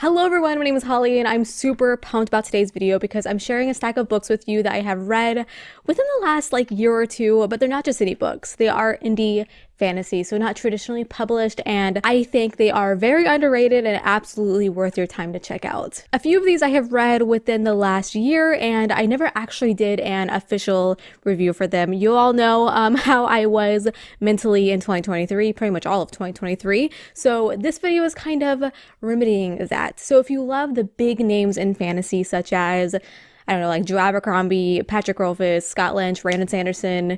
Hello everyone, my name is Holly and I'm super pumped about today's video because I'm sharing a stack of books with you that I have read within the last year or two, but they're not just any books. They are indie fantasy, so not traditionally published, and I think they are very underrated and absolutely worth your time to check out. A few of these I have read within the last year and I never actually did an official review for them. You all know how I was mentally in 2023, pretty much all of 2023, so this video is kind of remedying that. So if you love the big names in fantasy such as, I don't know, like Joe Abercrombie, Patrick Rothfuss, Scott Lynch, Brandon Sanderson,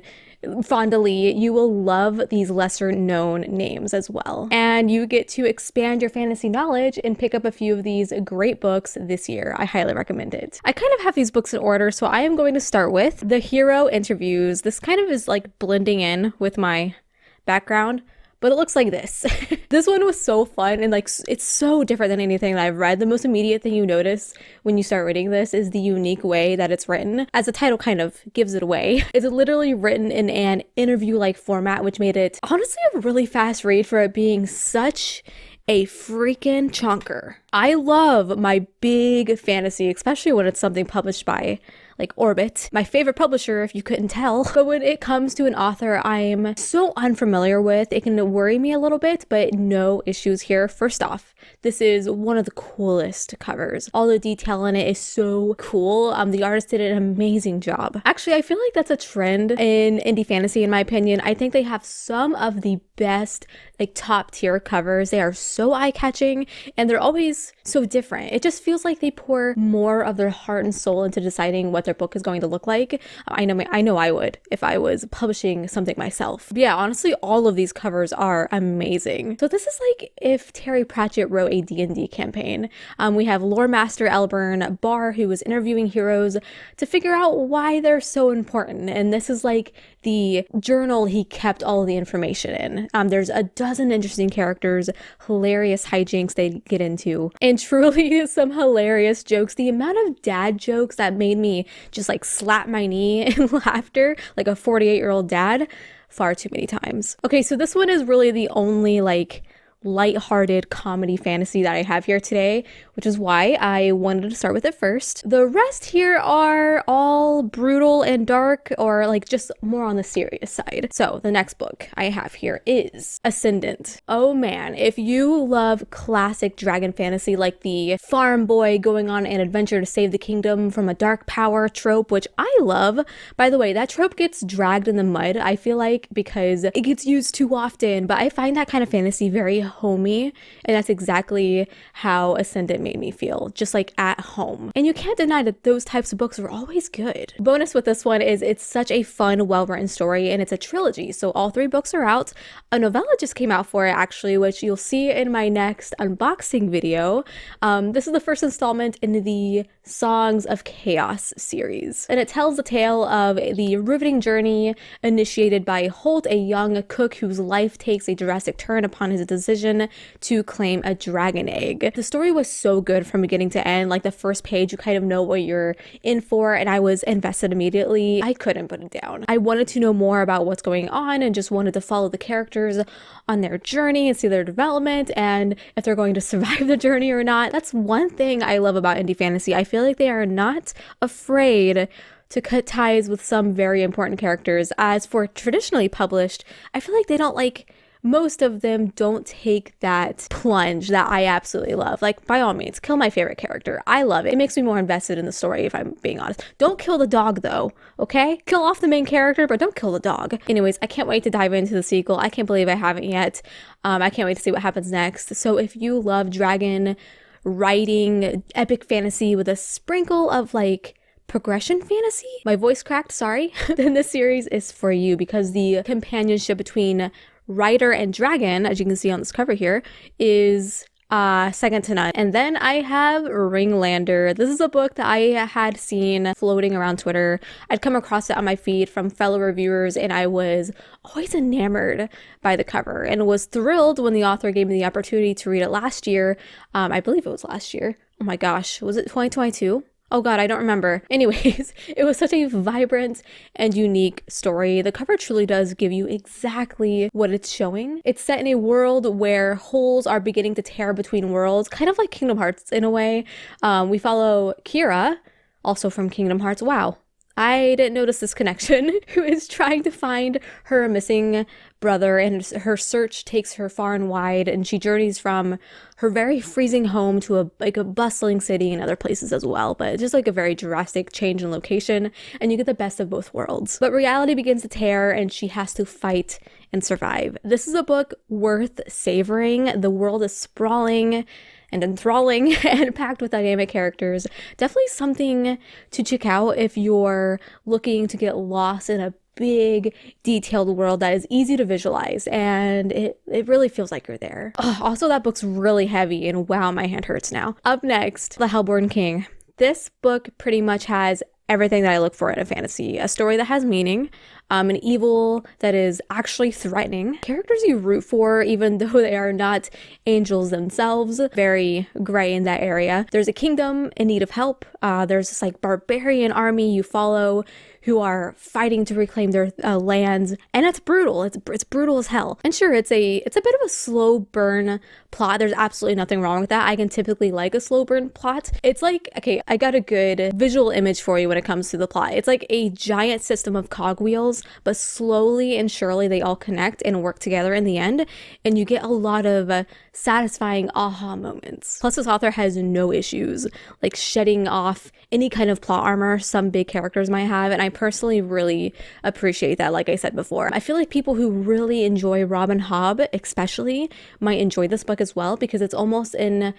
Fonda Lee, you will love these lesser known names as well. And you get to expand your fantasy knowledge and pick up a few of these great books this year. I highly recommend it. I kind of have these books in order, so I am going to start with The Hero Interviews. This kind of is like blending in with my background, but it looks like this. This one was so fun and it's so different than anything that I've read. The most immediate thing you notice when you start reading this is the unique way that it's written, as the title kind of gives it away. It's literally written in an interview-like format, which made it honestly a really fast read for it being such a freaking chunker. I love my big fantasy, especially when it's something published by Orbit, my favorite publisher if you couldn't tell. But when it comes to an author I'm so unfamiliar with, it can worry me a little bit, but no issues here. First off, this is one of the coolest covers. All the detail in it is so cool. The artist did an amazing job. Actually, I feel like that's a trend in indie fantasy in my opinion. I think they have some of the best top tier covers. They are so eye-catching and they're always so different. It just feels like they pour more of their heart and soul into deciding what their book is going to look like. I know I would if I was publishing something myself. But yeah, honestly, all of these covers are amazing. So this is like if Terry Pratchett wrote a D&D campaign. We have Lore Master Elburn Barr, who was interviewing heroes to figure out why they're so important. And this is like the journal he kept all of the information in. There's a dozen interesting characters, hilarious hijinks they get into, and truly some hilarious jokes. The amount of dad jokes that made me just slap my knee in laughter like a 48-year-old dad, far too many times. Okay, so this one is really the only light-hearted comedy fantasy that I have here today, which is why I wanted to start with it first. The rest here are all brutal and dark, or just more on the serious side. So the next book I have here is Ascendant. Oh man, if you love classic dragon fantasy like the farm boy going on an adventure to save the kingdom from a dark power trope, which I love. By the way, that trope gets dragged in the mud, I feel like, because it gets used too often, but I find that kind of fantasy very homey, and that's exactly how Ascendant made me feel, just at home. And you can't deny that those types of books are always good. Bonus with this one is it's such a fun, well-written story, and it's a trilogy, so all 3 books are out. A novella just came out for it actually, which you'll see in my next unboxing video. This is the first installment in the Songs of Chaos series, and it tells the tale of the riveting journey initiated by Holt, a young cook whose life takes a drastic turn upon his decision to claim a dragon egg. The story was so good from beginning to end. The first page, you kind of know what you're in for, and I was invested immediately. I couldn't put it down. I wanted to know more about what's going on and just wanted to follow the characters on their journey and see their development and if they're going to survive the journey or not. That's one thing I love about indie fantasy. I feel like they are not afraid to cut ties with some very important characters. As for traditionally published, I feel like they don't most of them don't take that plunge that I absolutely love. By all means, kill my favorite character. I love it. It makes me more invested in the story, if I'm being honest. Don't kill the dog though, okay? Kill off the main character, but don't kill the dog. Anyways, I can't wait to dive into the sequel. I can't believe I haven't yet. I can't wait to see what happens next. So if you love dragon writing, epic fantasy with a sprinkle of progression fantasy, my voice cracked, sorry, then this series is for you, because the companionship between writer and dragon, as you can see on this cover here, is second to none. And then I have Ringlander. This is a book that I had seen floating around Twitter. I'd come across it on my feed from fellow reviewers, and I was always enamored by the cover and was thrilled when the author gave me the opportunity to read it last year. I believe it was last year. Oh my gosh, was it 2022? Oh God, I don't remember. Anyways, it was such a vibrant and unique story. The cover truly does give you exactly what it's showing. It's set in a world where holes are beginning to tear between worlds, kind of like Kingdom Hearts in a way. We follow Kira, also from Kingdom Hearts. Wow. I didn't notice this connection, who is trying to find her missing brother, and her search takes her far and wide, and she journeys from her very freezing home to a bustling city and other places as well, but it's just like a very drastic change in location, and you get the best of both worlds. But reality begins to tear, and she has to fight and survive. This is a book worth savoring. The world is sprawling and enthralling and packed with dynamic characters. Definitely something to check out if you're looking to get lost in a big, detailed world that is easy to visualize, and it really feels like you're there. Also, that book's really heavy, and wow, my hand hurts now. Up next, The Hellborne King. This book pretty much has everything that I look for in a fantasy. A story that has meaning, an evil that is actually threatening, characters you root for even though they are not angels themselves, very gray in that area. There's a kingdom in need of help. There's this like barbarian army you follow who are fighting to reclaim their lands, and it's brutal. It's brutal as hell. And sure, it's a bit of a slow burn plot. There's absolutely nothing wrong with that. I can typically like a slow burn plot. It's like, okay, I got a good visual image for you when it comes to the plot. It's like a giant system of cogwheels, but slowly and surely they all connect and work together in the end, and you get a lot of satisfying aha moments. Plus, this author has no issues like shedding off any kind of plot armor some big characters might have, and I personally really appreciate that. Like I said before, I feel like people who really enjoy Robin Hobb especially might enjoy this book as well, because it's almost a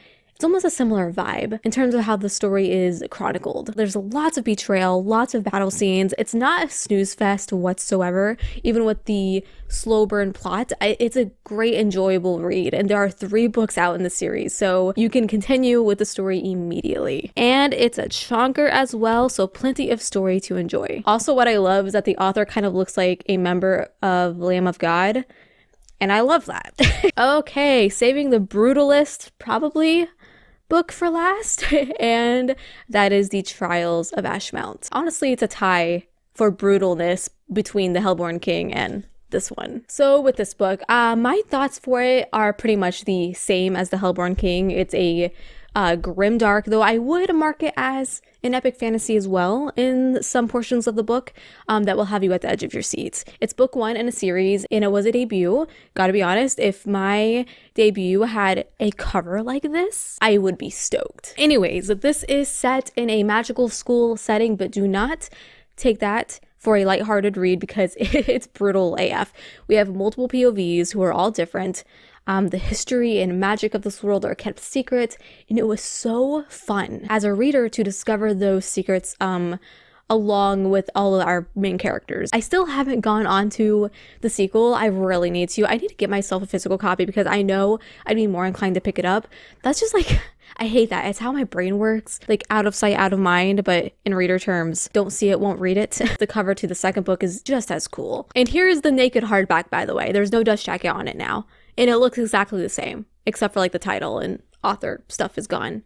similar vibe in terms of how the story is chronicled. There's lots of betrayal, lots of battle scenes. It's not a snooze fest whatsoever, even with the slow burn plot. It's a great, enjoyable read, and there are 3 books out in the series, so you can continue with the story immediately. And it's a chonker as well, so plenty of story to enjoy. Also, what I love is that the author kind of looks like a member of Lamb of God, and I love that. Okay, saving the brutalist, probably, book for last, and that is The Trials of Ashmount. Honestly, it's a tie for brutalness between The Hellborne King and this one. So with this book, my thoughts for it are pretty much the same as The Hellborne King. It's a grimdark, though I would mark it as an epic fantasy as well in some portions of the book, that will have you at the edge of your seats. It's book 1 in a series, and it was a debut. Gotta be honest, if my debut had a cover like this, I would be stoked. Anyways, this is set in a magical school setting, but do not take that for a lighthearted read because it's brutal AF. We have multiple POVs who are all different. The history and magic of this world are kept secret, and it was so fun as a reader to discover those secrets along with all of our main characters. I still haven't gone on to the sequel. I really need to. I need to get myself a physical copy because I know I'd be more inclined to pick it up. That's just like, I hate that. It's how my brain works. Like out of sight, out of mind, but in reader terms, don't see it, won't read it. The cover to the second book is just as cool. And here's the naked hardback, by the way. There's no dust jacket on it now. And it looks exactly the same, except for like the title and author stuff is gone.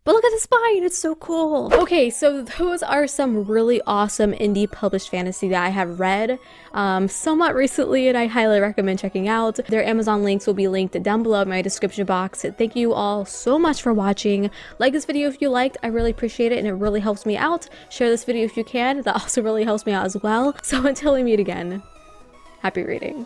But look at the spine, it's so cool. Okay, so those are some really awesome indie published fantasy that I have read somewhat recently, and I highly recommend checking out. Their Amazon links will be linked down below in my description box. Thank you all so much for watching. Like this video if you liked, I really appreciate it and it really helps me out. Share this video if you can, that also really helps me out as well. So until we meet again, happy reading.